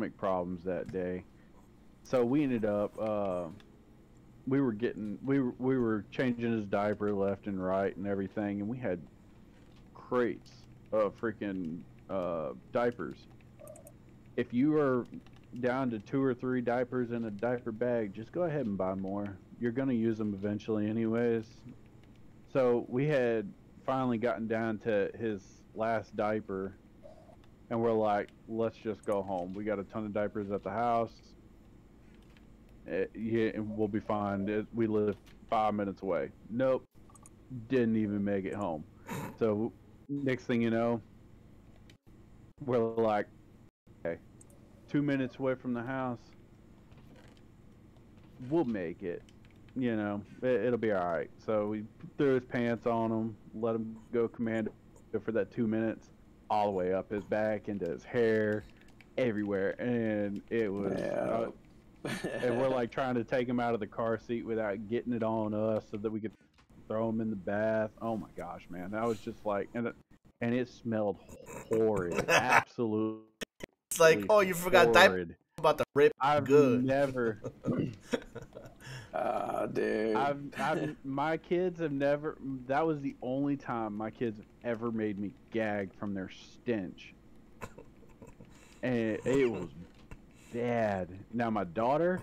stomach problems that day. So we ended up we were changing his diaper left and right and everything, and we had crates of freaking diapers. If you are down to 2 or 3 diapers in a diaper bag, just go ahead and buy more. You're gonna use them eventually anyways. So we had finally gotten down to his last diaper, and we're like, let's just go home. We got a ton of diapers at the house. Yeah, we'll be fine. We live 5 minutes away. Nope, didn't even make it home. So next thing you know, we're like, okay, 2 minutes away from the house. We'll make it. It'll be all right. So we threw his pants on him, let him go commando for that 2 minutes, all the way up his back, into his hair, everywhere, and it was. Yeah. And we're like trying to take him out of the car seat without getting it on us, so that we could throw him in the bath. Oh my gosh, man, that was just like, and it smelled horrid, absolutely. It's like, oh, you forgot diaper about the rip. I've good. never. Dude. My kids have never. That was the only time my kids have ever made me gag from their stench, and it was bad. Now my daughter.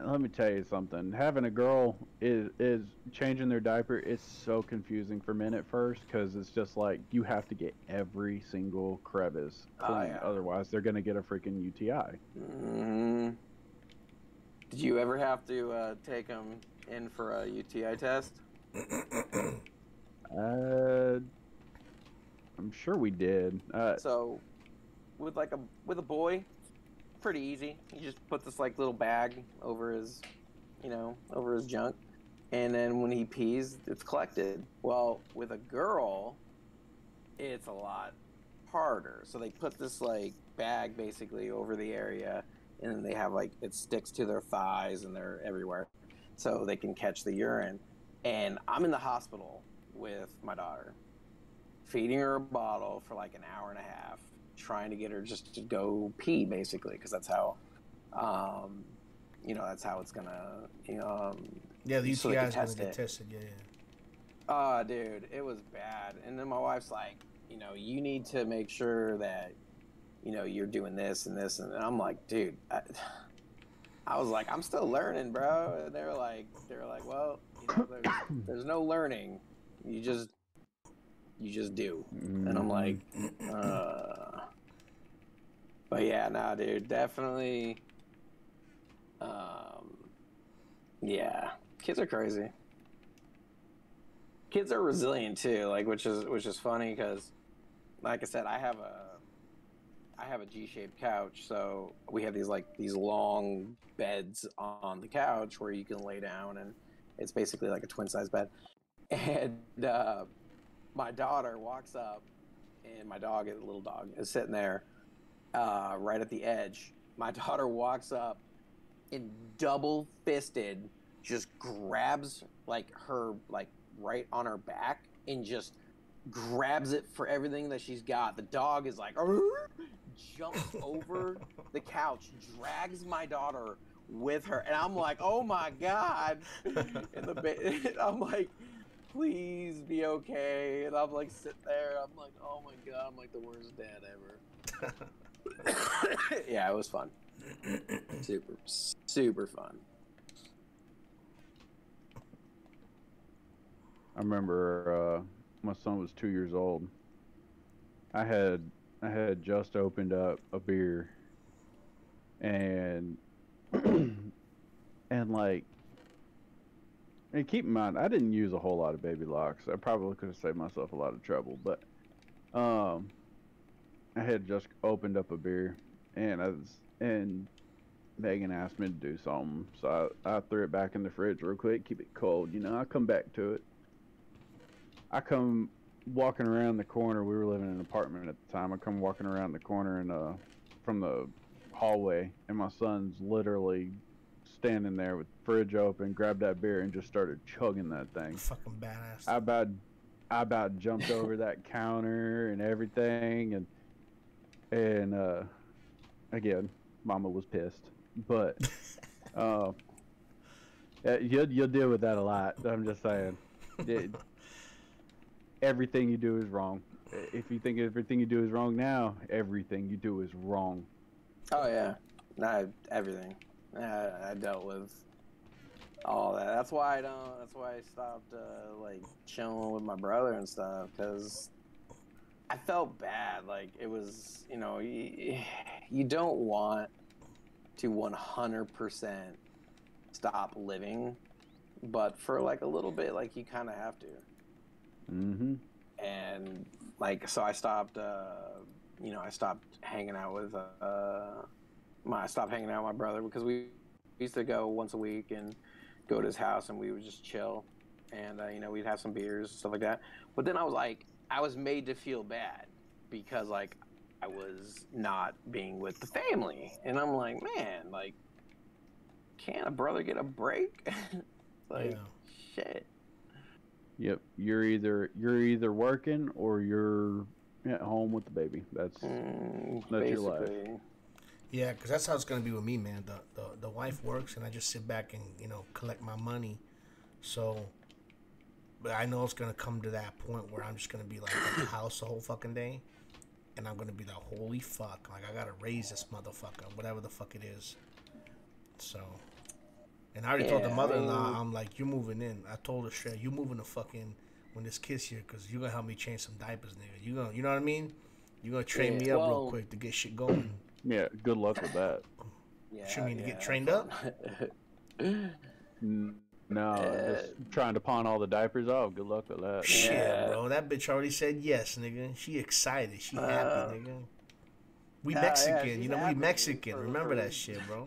Let me tell you something. Having a girl is changing their diaper. It's so confusing for men at first, because it's just like you have to get every single crevice clean. Yeah. Otherwise, they're gonna get a freaking UTI. Mm-hmm. Did you ever have to take them in for a UTI test? I'm sure we did. So, with a boy, pretty easy. You just put this like little bag over his, over his junk, and then when he pees, it's collected. Well, with a girl, it's a lot harder. So they put this like bag basically over the area, and then they have like it sticks to their thighs and they're everywhere, so they can catch the urine. And I'm in the hospital with my daughter, feeding her a bottle for like an hour and a half, trying to get her just to go pee, basically, because that's how, that's how it's gonna, yeah, the so UTI is gonna get tested. Yeah. Dude, it was bad. And then my wife's like, you need to make sure that, you're doing this and this, and I'm like, dude, I was like, I'm still learning, bro. And they were like, well, there's no learning. You just do. And I'm like, but yeah, nah, dude, definitely. Yeah, kids are crazy. Kids are resilient too, like which is funny because, like I said, I have a G-shaped couch, so we have these long beds on the couch where you can lay down, and it's basically like a twin size bed. And my daughter walks up, and my dog, a little dog, is sitting there right at the edge. My daughter walks up and double fisted just grabs like her like right on her back and just grabs it for everything that she's got. The dog is like jumps over the couch, drags my daughter with her, and I'm like, oh my god. And I'm like, please be okay. And I'm like sitting there, I'm like, oh my god, I'm like the worst dad ever. Yeah, it was fun. Super fun. I remember my son was 2 years old. I had just opened up a beer, and and keep in mind, I didn't use a whole lot of baby locks. I probably could have saved myself a lot of trouble, but I had just opened up a beer, and Megan asked me to do something, so I threw it back in the fridge real quick, keep it cold. I'll come back to it. I come walking around the corner. We were living in an apartment at the time. I come walking around the corner and from the hallway, and my son's literally standing there with the fridge open, grabbed that beer and just started chugging that thing. Fucking badass. I about jumped over that counter and everything, and And again, Mama was pissed, but you'll deal with that a lot. I'm just saying, everything you do is wrong. If you think everything you do is wrong now, everything you do is wrong. Oh yeah, not everything. I dealt with all that. That's why I don't. That's why I stopped like chilling with my brother and stuff, because I felt bad. Like it was, you don't want to 100% stop living, but for like a little bit, like you kind of have to. Mm-hmm. And like, so I stopped. I stopped hanging out with I stopped hanging out with my brother, because we used to go once a week and go to his house, and we would just chill, and we'd have some beers and stuff like that. But then I was made to feel bad because like I was not being with the family, and I'm like, man, like, can't a brother get a break? Like, shit. Yep, you're either working or you're at home with the baby. That's your life. Yeah, because that's how it's gonna be with me, man. The wife works, and I just sit back and collect my money. So, but I know it's gonna come to that point where I'm just gonna be like at the house the whole fucking day, and I'm gonna be like, holy fuck, like I gotta raise this motherfucker, whatever the fuck it is. So, and I already told the mother-in-law, I'm like, you're moving in. I told her straight, you moving to fucking when this kid's here, because you're gonna help me change some diapers, nigga. You know what I mean? You're gonna train me up real quick to get shit going. Yeah, good luck with that. Yeah, What you mean, to get trained up? No, just trying to pawn all the diapers off. Good luck with that. Shit, bro. That bitch already said yes, nigga. She excited. She happy, nigga. We Mexican, we Mexican. Remember that shit, bro.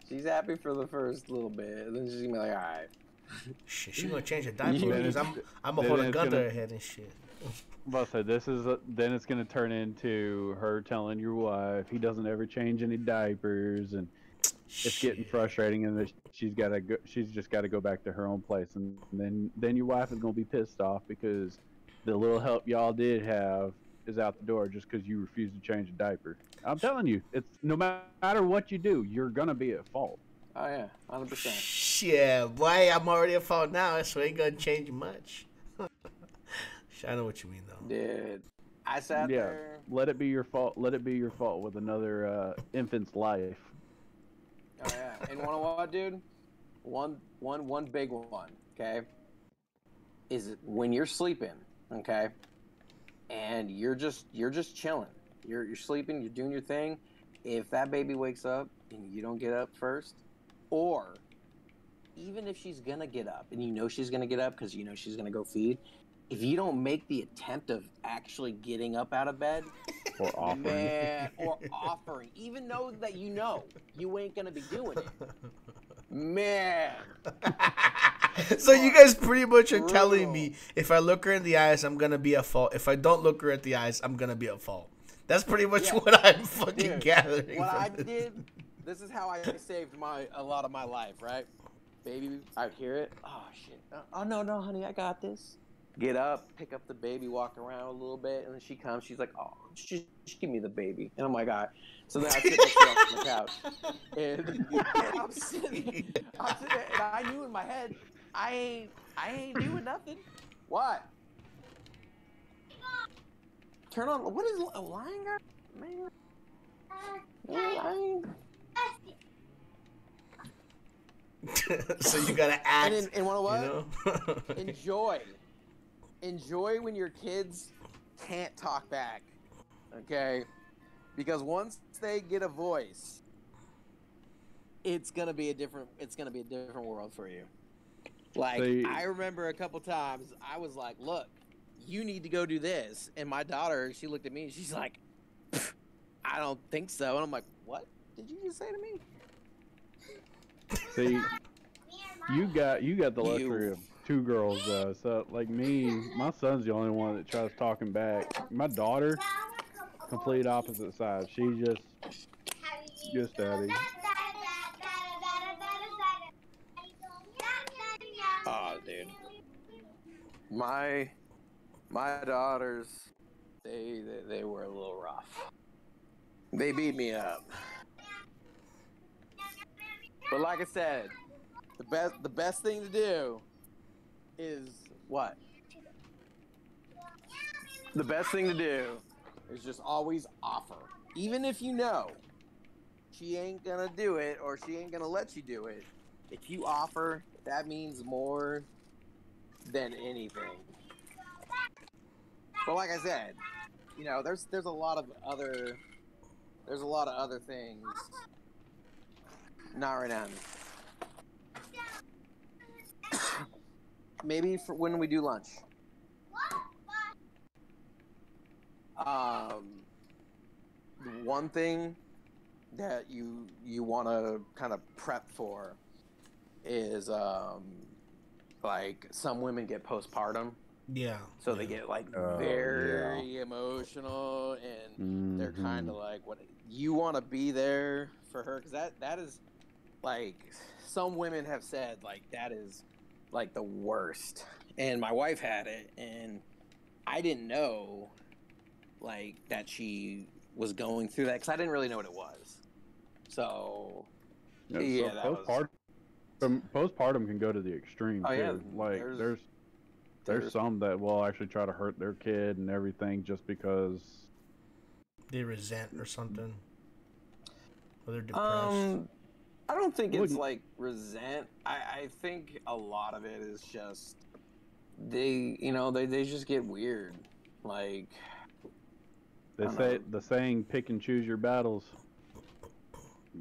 She's happy for the first little bit, and then she's gonna be like, all right. Shit, she gonna change her diaper because I'm gonna hold a gun to her head and shit. But then it's gonna turn into her telling your wife he doesn't ever change any diapers, and it's getting frustrating, and that she's just got to go back to her own place, and then your wife is gonna be pissed off because the little help y'all did have is out the door just because you refuse to change a diaper. I'm telling you, it's no matter what you do, you're gonna be at fault. Oh yeah, 100%. Shit, boy, I'm already at fault now, so it ain't gonna change much. I know what you mean, though. Dude, I sat there. Let it be your fault. Let it be your fault with another infant's life. Oh yeah, and you know what, dude? One big one. Okay, is when you're sleeping. Okay, and you're just chilling. You're sleeping. You're doing your thing. If that baby wakes up and you don't get up first, or even if she's gonna get up and she's gonna get up because she's gonna go feed. If you don't make the attempt of actually getting up out of bed, or offering, even though that you ain't gonna be doing it, man. So you guys pretty much are telling me if I look her in the eyes, I'm gonna be at fault. If I don't look her at the eyes, I'm gonna be at fault. That's pretty much what I'm fucking gathering. What I did, this is how I saved a lot of my life, right? Baby, I'd hear it. Oh shit. Oh no, honey, I got this. Get up, pick up the baby, walk around a little bit, and then she comes. She's like, "Oh, just give me the baby." And I'm like, "All right." So then I sit next to her on the couch, and I'm sitting there, and I knew in my head, I ain't doing nothing. What? Turn on. What is a lying girl? Man, So you gotta act. And you know what? Enjoy when your kids can't talk back, okay? Because once they get a voice, it's gonna be a different world for you. Like, I remember a couple times I was like, "Look, you need to go do this," and my daughter, she looked at me and she's like, "I don't think so," and I'm like, "What did you just say to me?" See, you got the luxury of two girls though. So like me, my son's the only one that tries talking back. My daughter, complete opposite side. She just daddy. Oh, dude. My daughters, they were a little rough. They beat me up. But like I said, the best thing to do is what? The best thing to do is just always offer. Even if you know she ain't gonna do it or she ain't gonna let you do it, if you offer, that means more than anything. But like I said, you know, there's a lot of other things. Not right now. Maybe for when we do lunch. One thing that you want to kind of prep for is like some women get postpartum. Yeah. So they get like very emotional, and they're kind of like, what you want to be there for her, because that is like, some women have said like that is like the worst. And my wife had it, and I didn't know like that she was going through that, because I didn't really know what it was. So yeah, so postpartum can go to the extreme too. Yeah, like there's some that will actually try to hurt their kid and everything just because they resent or something, or they're depressed. I don't think it's like resent. I think a lot of it is just they just get weird. Like, the saying, pick and choose your battles.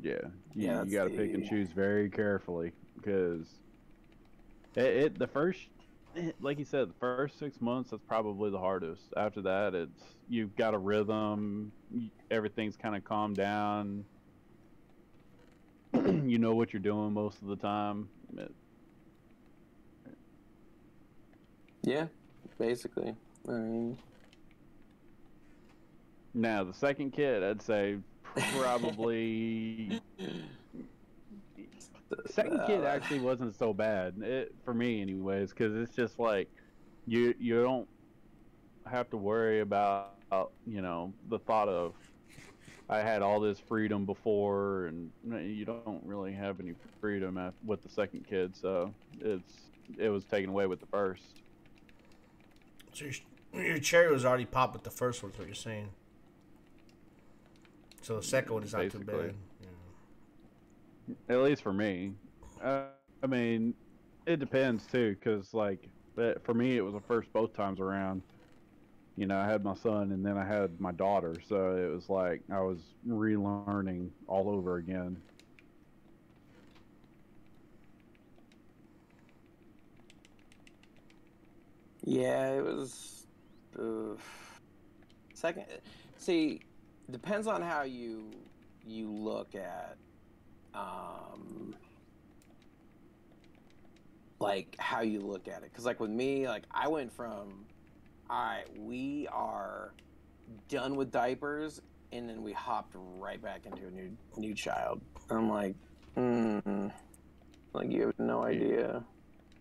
Yeah, you got to pick and choose very carefully, because like you said, the first 6 months, that's probably the hardest. After that, you've got a rhythm, everything's kind of calmed down. You know what you're doing most of the time. Yeah, basically. I mean, now the second kid, I'd say probably the second kid actually wasn't so bad, for me anyways, because it's just like you don't have to worry about the thought of, I had all this freedom before, and you don't really have any freedom with the second kid, so it was taken away with the first. So your cherry was already popped with the first one, is what you're saying. So the second one is not too bad. Yeah. At least for me. I mean, it depends too, because like for me, it was the first both times around. I had my son and then I had my daughter, so it was like I was relearning all over again. Yeah, it was second. See, depends on how you look at like how you look at it, because like with me, like I went from, all right, we are done with diapers, and then we hopped right back into a new child. I'm like, like you have no idea.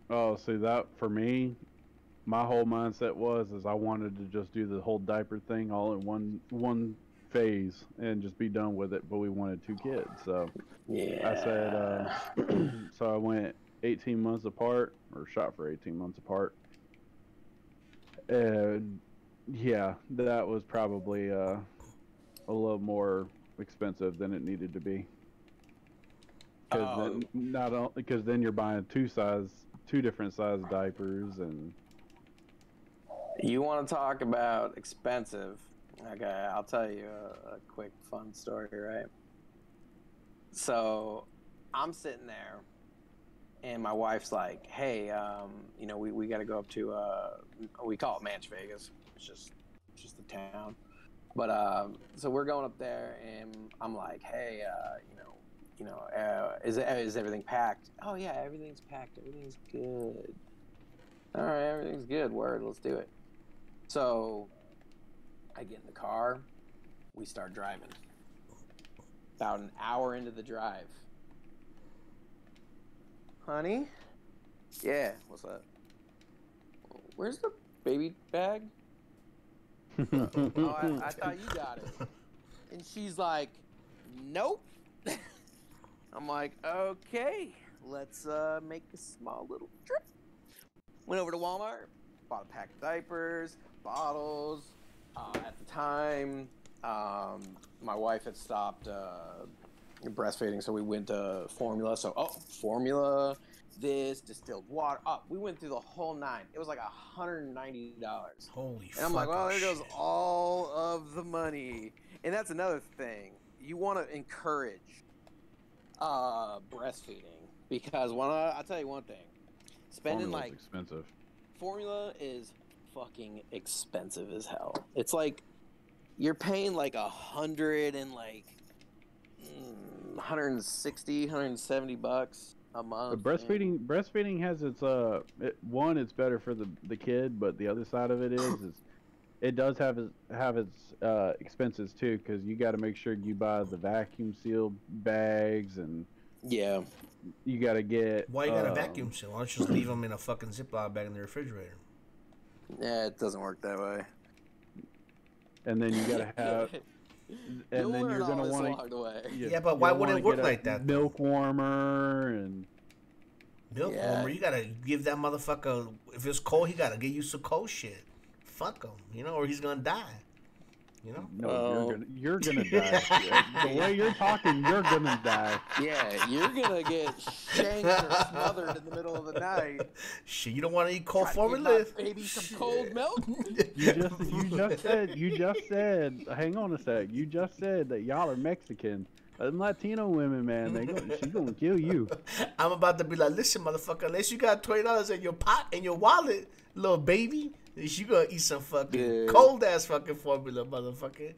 Oh, see, that for me, my whole mindset is I wanted to just do the whole diaper thing all in one phase and just be done with it. But we wanted 2 kids, so yeah. I said, so I went 18 months apart, or shot for 18 months apart. And yeah, that was probably a little more expensive than it needed to be. Because then you're buying 2 different size diapers, and you want to talk about expensive? Okay, I'll tell you a quick fun story, right? So I'm sitting there, and my wife's like, hey, we got to go up to, we call it Manch Vegas. It's just a town. But so we're going up there, and I'm like, hey, is everything packed? Oh yeah, everything's packed. Everything's good. All right, everything's good. Word, let's do it. So I get in the car. We start driving. About an hour into the drive. Honey? Yeah, what's up? Where's the baby bag? Oh, I thought you got it. And she's like, nope. I'm like, okay, let's make a small little trip. Went over to Walmart, bought a pack of diapers, bottles. At the time, my wife had stopped breastfeeding, so we went to formula. So, formula, this, distilled water. We went through the whole 9. It was like $190. Holy fuck. And I'm like, well, there goes all of the money. And that's another thing. You want to encourage breastfeeding, because I'll tell you one thing. Spending Formula's expensive. Formula is fucking expensive as hell. It's like you're paying like 160, 170 bucks a month. But breastfeeding has its it's better for the kid, but the other side of it is it does have its expenses too, because you got to make sure you buy the vacuum sealed bags, and yeah, you got to get. Why you got a vacuum seal? Why don't you just leave them in a fucking Ziploc bag in the refrigerator? Yeah, it doesn't work that way. And then you got to have. And then you're gonna want to. Yeah, but why would it work like that? Milk warmer and. Milk warmer, you gotta give that motherfucker. If it's cold, he gotta get used to cold shit. Fuck him, or he's gonna die. No, you're gonna die. The way you're talking, you're gonna die. Yeah, you're gonna get shanked or smothered in the middle of the night. Shit, you don't want to eat cold formula? Baby, some cold milk. You just said. Hang on a sec. You just said that y'all are Mexican. Them Latino women, man, she's gonna kill you. I'm about to be like, listen, motherfucker, unless you got $20 in your pot in your wallet, little baby, you gonna eat some fucking cold ass fucking formula, motherfucker.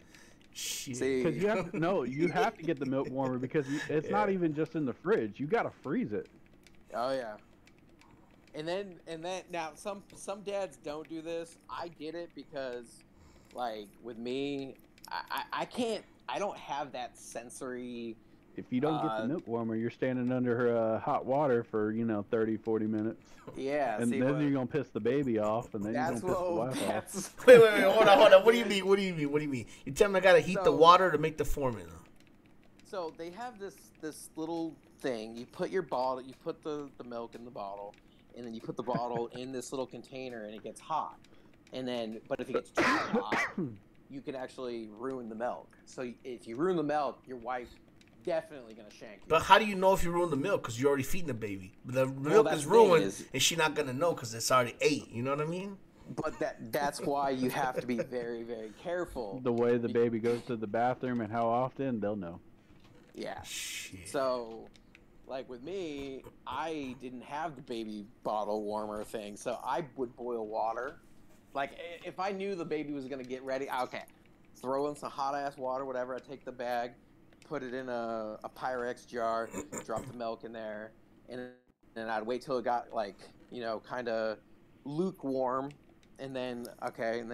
Shit. Because you have to get the milk warmer, because it's not even just in the fridge. You gotta freeze it. Oh yeah. And then now some dads don't do this. I did it because, like, with me, I don't have that sensory. If you don't get the milk warmer, you're standing under hot water for 30, 40 minutes. Yeah, and then you're gonna piss the baby off, and then you're gonna piss the wife off. Wait, hold on. What do you mean? You tell me I gotta heat the water to make the formula. So they have this little thing. You put your bottle, you put the milk in the bottle, and then you put the bottle in this little container, and it gets hot. And then, but if it gets too hot, you can actually ruin the milk. So if you ruin the milk, your wife's definitely gonna shank you. But how do you know if you ruin the milk? Because you're already feeding the baby. The milk is ruined, and she's not gonna know because it's already ate. You know what I mean? But that's why you have to be very, very careful. The way the baby goes to the bathroom and how often, they'll know. Yeah. Shit. So, like with me, I didn't have the baby bottle warmer thing, so I would boil water. Like, if I knew the baby was gonna get ready, okay, throw in some hot ass water, whatever. I take the bag, put it in a Pyrex jar, drop the milk in there, and then I'd wait till it got kind of lukewarm, and then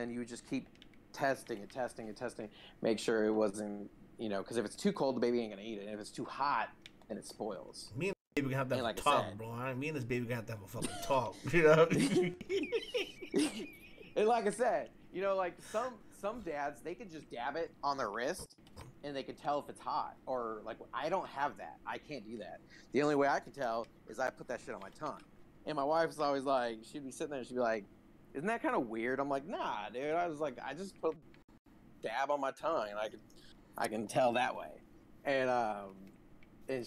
you would just keep testing and testing and testing, make sure it wasn't, because if it's too cold, the baby ain't gonna eat it, and if it's too hot, then it spoils. Me and the baby gonna have to have a talk, bro. Me and this baby gonna have to have a fucking talk, And like I said, like some dads, they could just dab it on their wrist, and they can tell if it's hot. Or, like, I don't have that. I can't do that. The only way I can tell is I put that shit on my tongue. And my wife's always like, she'd be sitting there and she'd be like, isn't that kind of weird? I'm like, nah, dude. I just put dab on my tongue, and I can tell that way. And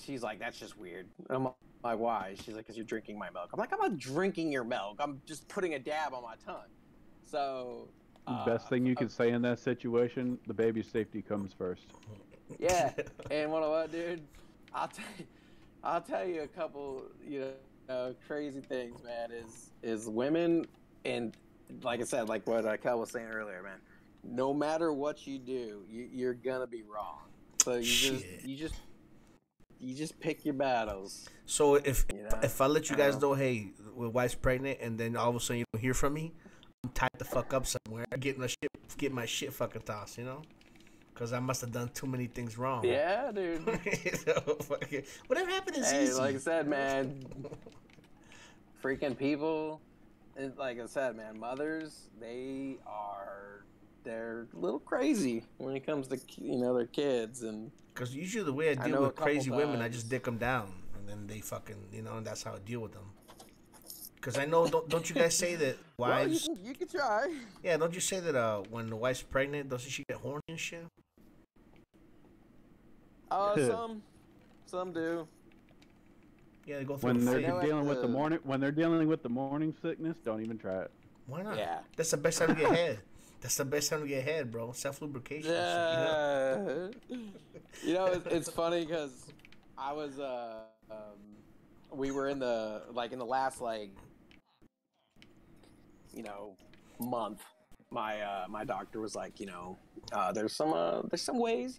she's like, that's just weird. And I'm like, why? She's like, because you're drinking my milk. I'm like, I'm not drinking your milk. I'm just putting a dab on my tongue. So... best thing you can say in that situation, the baby's safety comes first. Yeah, and what, dude? I'll tell you a couple, crazy things, man. Is women, and like I said, like what Kel was saying earlier, man. No matter what you do, you're gonna be wrong. So you just pick your battles. So if I let you guys know, hey, my wife's pregnant, and then all of a sudden you don't hear from me, I'm tied the fuck up somewhere. Get my shit fucking tossed, because I must have done too many things wrong. Yeah, dude. Whatever happened to ZeeZee? Hey, like I said, man, freaking people. Like I said, man, mothers, they they're a little crazy when it comes to their kids. And because usually the way I I deal know a with couple crazy women, I just times- dick them down, and then they fucking and that's how I deal with them. Because I know, don't you guys say that well, wives? you can try. Yeah, don't you say that when the wife's pregnant, doesn't she get horny and shit? Some do. Yeah, they go through When a they're phase. dealing with the morning sickness, don't even try it. Why not? Yeah. That's the best time to get head. That's the best time to get head, bro. Self lubrication. Yeah. It's funny because I was we were in the last month. My doctor was like, there's some ways,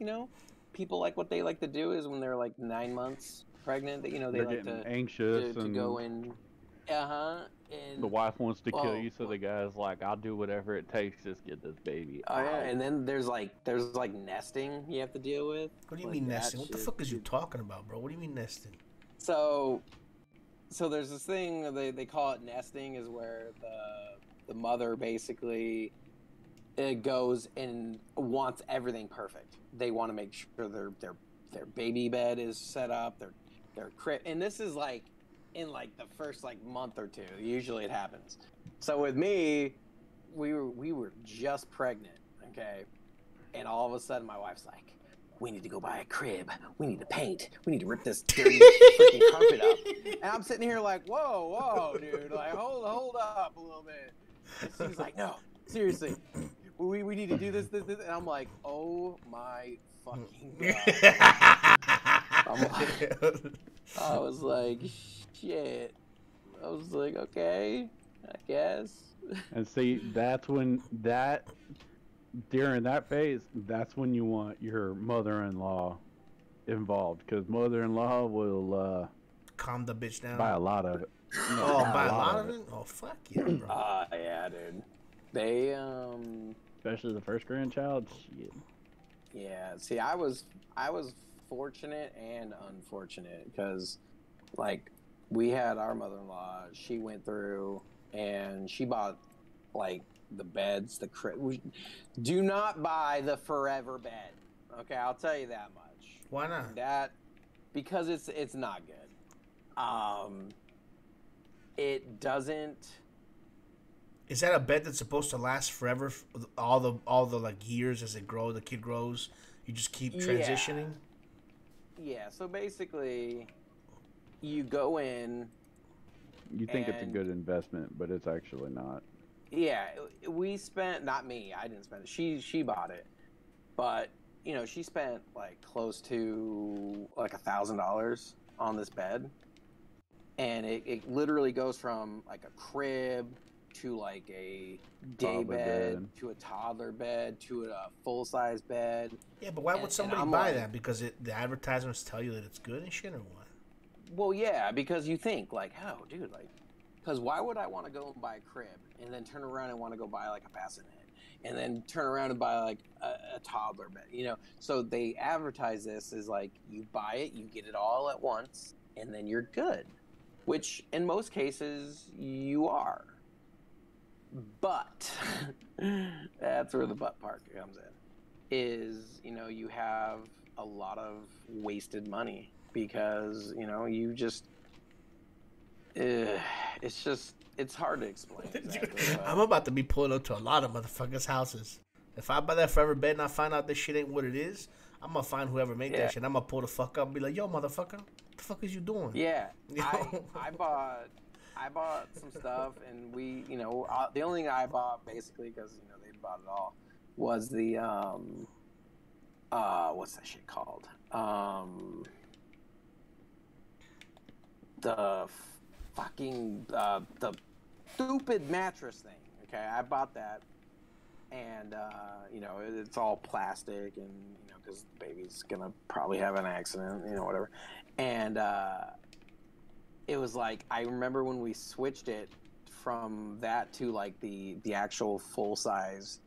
people like what they like to do is when they're like 9 months pregnant, they They're like getting to anxious to and go in. And the wife wants to kill you, so the guy's like, "I'll do whatever it takes, just get this baby." Oh yeah, out." and then there's nesting you have to deal with. What do you Like mean that nesting? What the shit. fuck is you talking about, bro? What do you mean nesting? So there's this thing they call it nesting, is where the mother basically it goes and wants everything perfect. They want to make sure their baby bed is set up, their crib, and this is like in the first month or two. Usually it happens. So with me, we were just pregnant, okay, and all of a sudden my wife's like, we need to go buy a crib. We need to paint. We need to rip this dirty freaking carpet up. And I'm sitting here like, whoa, dude, like hold up a little bit. And she's like, no, seriously, we need to do this, and I'm like, oh my fucking god. I was like, shit. I was like, okay, I guess. And see, during that phase, that's when you want your mother-in-law involved, because mother-in-law will Calm the bitch down. buy a lot of it. Oh, buy a lot of it? Oh, fuck yeah, bro. Yeah, dude. They Especially the first grandchild. Shit. Yeah. See, I was fortunate and unfortunate because, we had our mother-in-law. She went through and she bought the beds, the crib. Do not buy the forever bed. Okay, I'll tell you that much. Why not? Because it's not good. It doesn't. Is that a bed that's supposed to last forever? All the years as the kid grows, you just keep transitioning. Yeah. So basically, you go in. You think it's a good investment, but it's actually not. Yeah, we spent, not me, I didn't spend it. She bought it, but she spent close to $1,000 on this bed, and it literally goes from a crib to a day bed to a toddler bed to a full size bed. Yeah, but why would somebody buy that? Because the advertisements tell you that it's good and shit, or what? Well, yeah, because you think oh, dude, because why would I want to go and buy a crib and then turn around and want to go buy a bassinet and then turn around and buy a toddler bed, So they advertise this as you buy it, you get it all at once, and then you're good, which in most cases you are. But that's where the but part comes in. Is you have a lot of wasted money because you just. It's hard to explain. Exactly, I'm about to be pulling up to a lot of motherfuckers' houses. If I buy that forever bed and I find out this shit ain't what it is, I'm gonna find whoever made that shit. I'm gonna pull the fuck up and be like, yo, motherfucker, what the fuck is you doing? Yeah, I bought some stuff, and we, the only thing I bought basically because they bought it all was the what's that shit called? The fucking the stupid mattress thing. Okay, I bought that, and it's all plastic, and because the baby's gonna probably have an accident, whatever, and it was I remember when we switched it from that to the actual full size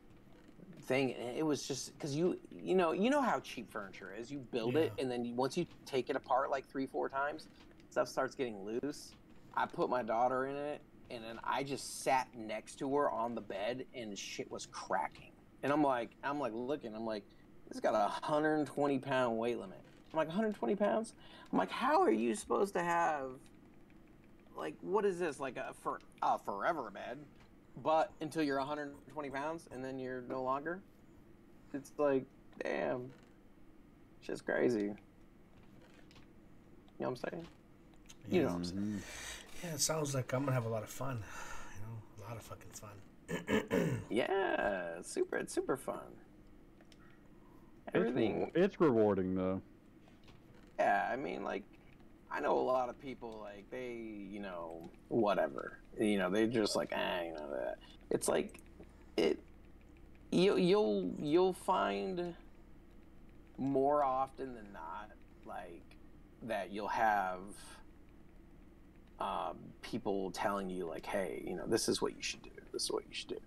thing. It was just because you know how cheap furniture is. You build it, and then once you take it apart 3-4 times, stuff starts getting loose. I put my daughter in it, and then I just sat next to her on the bed, and shit was cracking. And I'm like looking. I'm like, this got a 120-pound weight limit. I'm like, 120 pounds? I'm like, how are you supposed to have, like, what is this, like a forever bed, but until you're 120 pounds and then you're no longer? It's like, damn, shit's crazy. You know what I'm saying? Yeah. You know what I'm saying? Yeah, it sounds like I'm gonna have a lot of fun. You know, a lot of fucking fun. Yeah, it's super fun. Everything. It's rewarding though. Yeah, I mean, like, I know a lot of people, like, they, you know, whatever, you know, they're just like, you know, that. It's like, you'll find more often than not, like, that you'll have people telling you, like, hey, you know, this is what you should do. This is what you should do.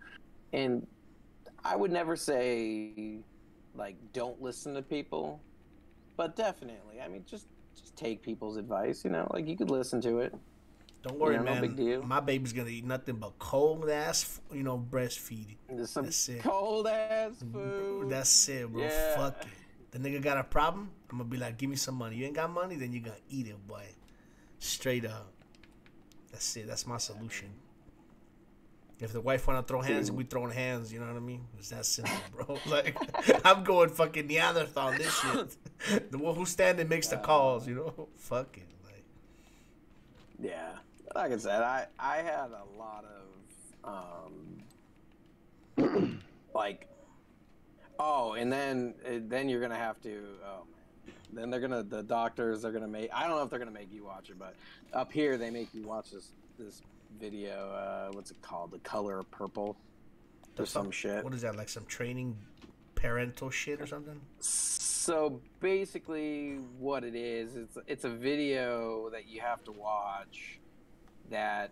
And I would never say, like, don't listen to people. But definitely, I mean, just take people's advice, you know? Like, you could listen to it. Don't worry, you know, man. No big deal. My baby's gonna eat nothing but cold ass, you know, breastfeeding. Just some That's it. cold ass food. That's it, bro. Yeah. Fuck it. The nigga got a problem? I'm gonna be like, give me some money. You ain't got money, then you gonna eat it, boy. Straight up. That's it. That's my solution. If the wife wanna throw hands, we throwing hands. You know what I mean? It's that simple, bro. Like, I'm going fucking Neanderthal on this shit. The one who's standing makes the calls. You know? Fuck it. Like, Yeah. Like I said, I had a lot of like, and then you're gonna have to, then the doctors are gonna make, I don't know if they're gonna make you watch it, but up here they make you watch this video, what's it called, The Color of Purple, or some shit. What is that, like some training parental shit or something? So basically what it is, it's a video that you have to watch that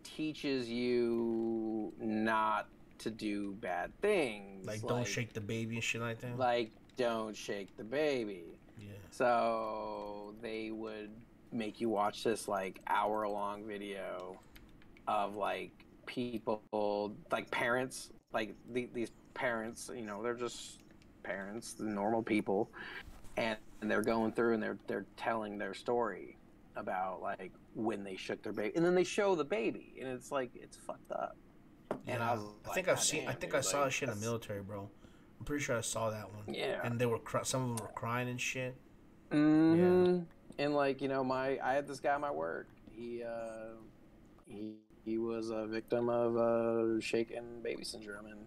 teaches you not to do bad things. Like don't shake the baby and shit like that? Like, don't shake the baby. Yeah. So they would make you watch this, like, hour-long video of, like, people, like, parents, like, these parents, you know, they're just parents, the normal people, and they're going through and they're telling their story about, like, when they shook their baby, and then they show the baby, and it's like, it's fucked up. Yeah, And I was I like, think I've seen. I think I saw that shit in the military, bro. I'm pretty sure I saw that one. Yeah. And they were some of them were crying and shit. Mm-hmm. Yeah. And, like, you know, I had this guy at my work. He was a victim of shaken baby syndrome, and,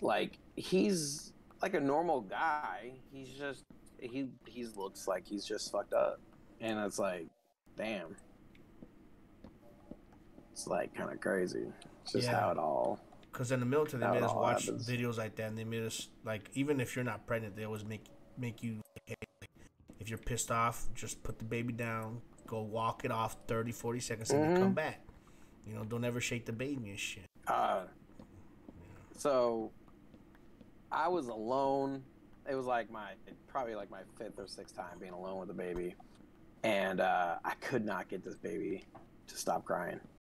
like, he's like a normal guy. He's just he looks like he's just fucked up, and it's like, damn. It's, like, kind of crazy. It's just how it all. Because in the military, they made us watch happens. videos like that, and they made us, like, even if you're not pregnant, they always make you, like, hey, if you're pissed off, just put the baby down, go walk it off 30, 40 seconds, and then come back. You know, don't ever shake the baby and shit. So, I was alone. It was like probably my 5th or 6th time being alone with the baby. And I could not get this baby to stop crying.